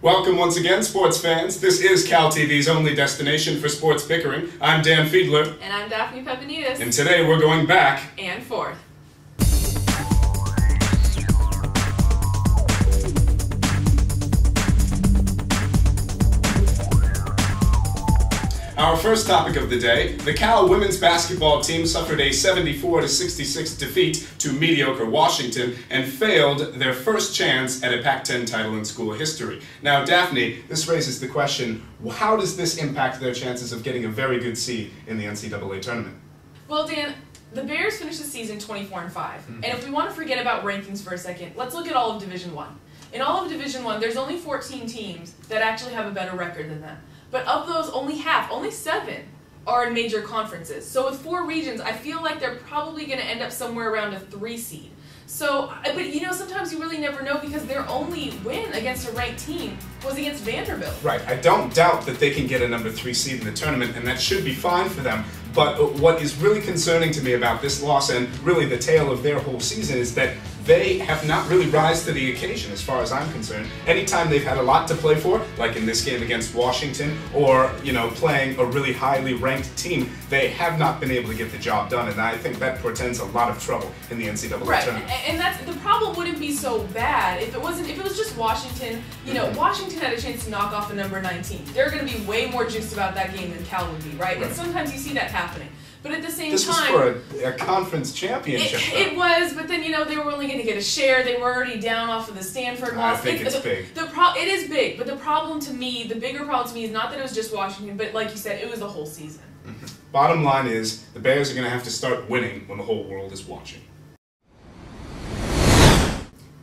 Welcome once again, sports fans. This is CalTV's only destination for sports bickering. I'm Dan Fiedler. And I'm Daphne Pepinidis. And today we're going back and forth. Our first topic of the day, the Cal women's basketball team suffered a 74-66 defeat to mediocre Washington and failed their first chance at a Pac-10 title in school history. Now, Daphne, this raises the question, how does this impact their chances of getting a very good seed in the NCAA tournament? Well, Dan, the Bears finished the season 24-5. And if we want to forget about rankings for a second, let's look at all of Division I. In all of Division I, there's only 14 teams that actually have a better record than them. But of those, only 7 are in major conferences. So with 4 regions, I feel like they're probably going to end up somewhere around a 3 seed. So, but you know, sometimes you really never know because their only win against a ranked team was against Vanderbilt. Right. I don't doubt that they can get a number 3 seed in the tournament, and that should be fine for them. But what is really concerning to me about this loss, and really the tale of their whole season, is that they have not really rise to the occasion as far as I'm concerned. Anytime they've had a lot to play for, like in this game against Washington, or, you know, playing a really highly ranked team, they have not been able to get the job done, and I think that portends a lot of trouble in the NCAA tournament. Right, and that's, the problem wouldn't be so bad if it was just Washington. You know, Washington had a chance to knock off a number 19. They're going to be way more juiced about that game than Cal would be, right? And sometimes you see that happening. But at the same time... This was for a conference championship. It was, but then, you know, they were only going to get a share. They were already down off of the Stanford loss. I think it's big. It is big, but the problem to me, the bigger problem to me is not that it was just Washington, but like you said, it was the whole season. Bottom line is, the Bears are going to have to start winning when the whole world is watching.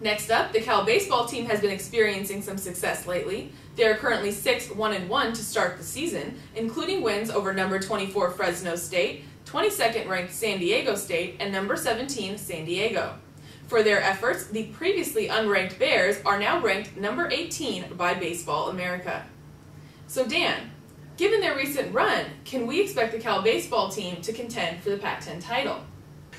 Next up, the Cal baseball team has been experiencing some success lately. They are currently 6-1-1 to start the season, including wins over number 24 Fresno State, 22nd ranked San Diego State, and number 17 San Diego. For their efforts, the previously unranked Bears are now ranked number 18 by Baseball America. So Dan, given their recent run, can we expect the Cal baseball team to contend for the Pac-10 title?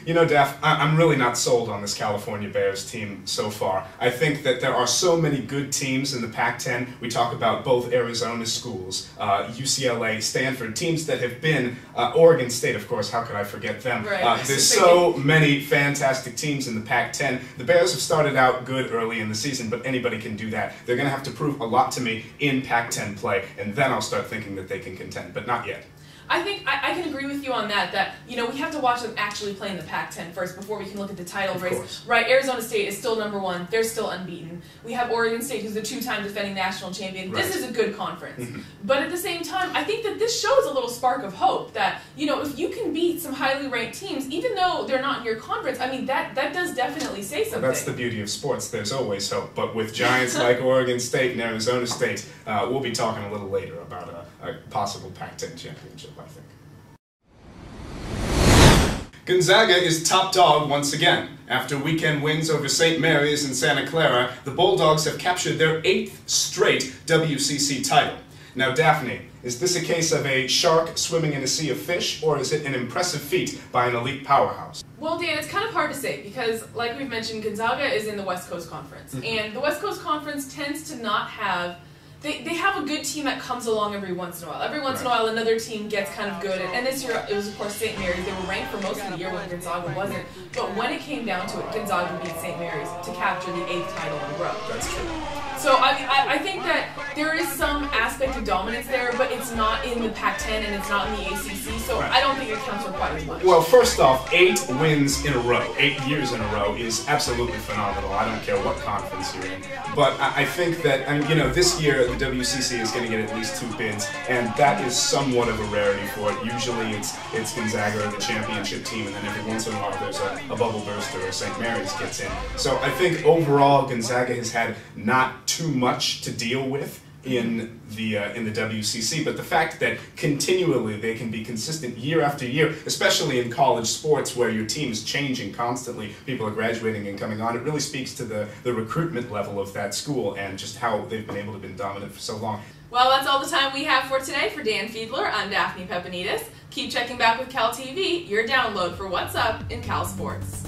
You know, Daph, I'm really not sold on this California Bears team so far. I think that there are so many good teams in the Pac-10. We talk about both Arizona schools, UCLA, Stanford, teams that have been, Oregon State, of course, how could I forget them? Right. There's so many fantastic teams in the Pac-10. The Bears have started out good early in the season, but anybody can do that. They're going to have to prove a lot to me in Pac-10 play, and then I'll start thinking that they can contend, but not yet. I think I can agree with you on that, you know, we have to watch them actually play in the Pac-10 first before we can look at the title race. Right, Arizona State is still number 1. They're still unbeaten. We have Oregon State, who's the 2-time defending national champion. Right. This is a good conference. But at the same time, I think that this shows a little spark of hope that, you know, if you can beat some highly ranked teams, even though they're not in your conference, I mean, that does definitely say something. Well, that's the beauty of sports. There's always hope. But with giants like Oregon State and Arizona State, we'll be talking a little later about a possible Pac-10 championship, I think. Gonzaga is top dog once again. After weekend wins over St. Mary's and Santa Clara, the Bulldogs have captured their 8th straight WCC title. Now, Daphne, is this a case of a shark swimming in a sea of fish, or is it an impressive feat by an elite powerhouse? Well, Dan, it's kind of hard to say because, like we've mentioned, Gonzaga is in the West Coast Conference. And the West Coast Conference tends to not have... They have a good team that comes along every once in a while. Every once in a while, another team gets kind of good. And this year, it was, of course, St. Mary's. They were ranked for most of the year when Gonzaga wasn't. But when it came down to it, Gonzaga beat St. Mary's to capture the 8th title in a row. That's true. So I think that there is some aspect of dominance there, but it's not in the Pac-10 and it's not in the ACC, so I don't think it counts for quite as much. Well, first off, 8 wins in a row, 8 years in a row is absolutely phenomenal. I don't care what conference you're in. But I think that, I mean, you know, this year the WCC is going to get at least 2 bids, and that is somewhat of a rarity for it. Usually it's Gonzaga or the championship team, and then every once in a while there's a bubble burster or St. Mary's gets in. So I think overall Gonzaga has had not too much to deal with in the WCC, but the fact that continually they can be consistent year after year, especially in college sports where your team's changing constantly, people are graduating and coming on, it really speaks to the recruitment level of that school and just how they've been able to be dominant for so long. Well, that's all the time we have for today. For Dan Fiedler, I'm Daphne Pepinidis. Keep checking back with CalTV, your download for what's up in Cal Sports.